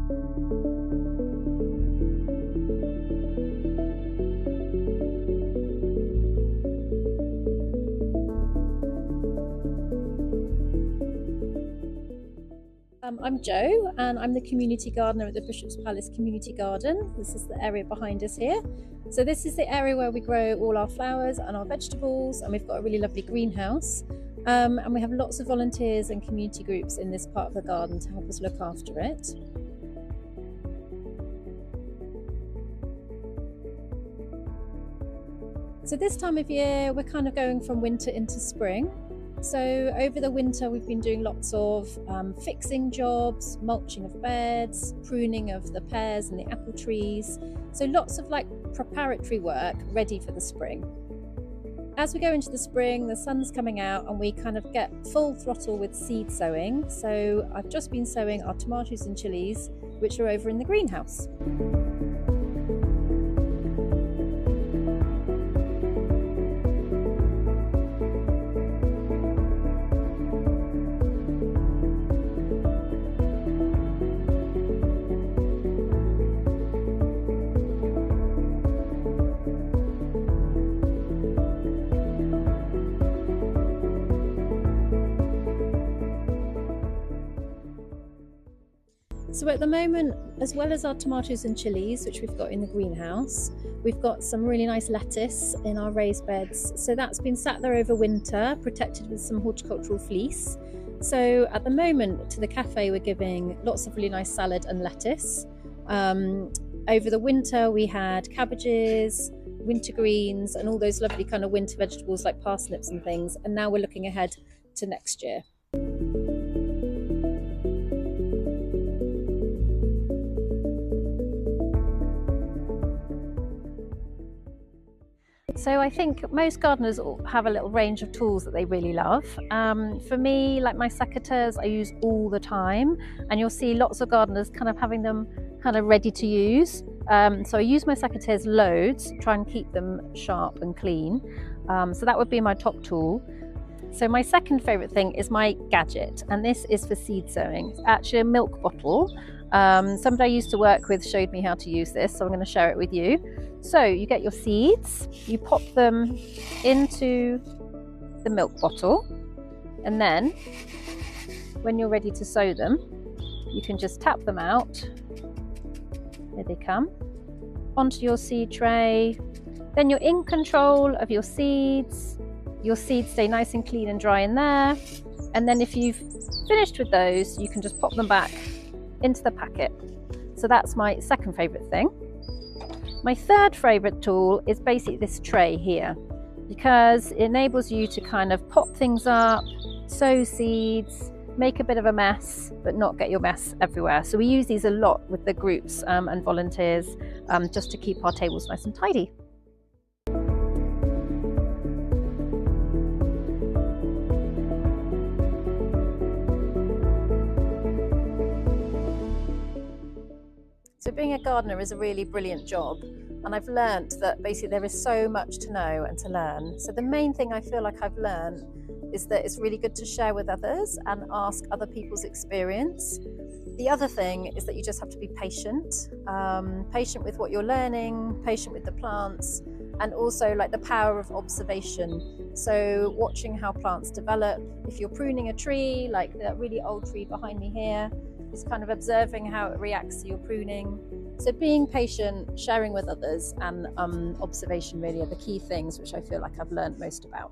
I'm Jo, and I'm the community gardener at the Bishop's Palace Community Garden. This is the area behind us here. So this is the area where we grow all our flowers and our vegetables, and we've got a really lovely greenhouse. And we have lots of volunteers and community groups in this part of the garden to help us look after it. So this time of year, we're kind of going from winter into spring. So over the winter, we've been doing lots of fixing jobs, mulching of beds, pruning of the pears and the apple trees. So lots of like preparatory work ready for the spring. As we go into the spring, the sun's coming out and we kind of get full throttle with seed sowing. So I've just been sowing our tomatoes and chilies, which are over in the greenhouse. So at the moment, as well as our tomatoes and chilies, which we've got in the greenhouse, we've got some really nice lettuce in our raised beds. So that's been sat there over winter, protected with some horticultural fleece. So at the moment, to the cafe, we're giving lots of really nice salad and lettuce. Over the winter, we had cabbages, winter greens, and all those lovely kind of winter vegetables like parsnips and things. And now we're looking ahead to next year. So I think most gardeners have a little range of tools that they really love. For me, like my secateurs, I use all the time, and you'll see lots of gardeners kind of having them kind of ready to use. So I use my secateurs loads, try and keep them sharp and clean. So that would be my top tool. So my second favourite thing is my gadget, and this is for seed sowing. It's actually a milk bottle. Somebody I used to work with showed me how to use this, so I'm going to share it with you. So you get your seeds, you pop them into the milk bottle, and then when you're ready to sow them, you can just tap them out. Here they come, onto your seed tray. Then you're in control of your seeds. Your seeds stay nice and clean and dry in there. And then if you've finished with those, you can just pop them back into the packet. So that's my second favourite thing. My third favourite tool is basically this tray here, because it enables you to kind of pop things up, sow seeds, make a bit of a mess, but not get your mess everywhere. So we use these a lot with the groups and volunteers just to keep our tables nice and tidy. So being a gardener is a really brilliant job, and I've learnt that basically there is so much to know and to learn. So the main thing I feel like I've learned is that it's really good to share with others and ask other people's experience. The other thing is that you just have to be patient, patient with what you're learning, patient with the plants, and also like the power of observation. So watching how plants develop. If you're pruning a tree, like that really old tree behind me here, is kind of observing how it reacts to your pruning. So being patient, sharing with others, and observation really are the key things which I feel like I've learned most about.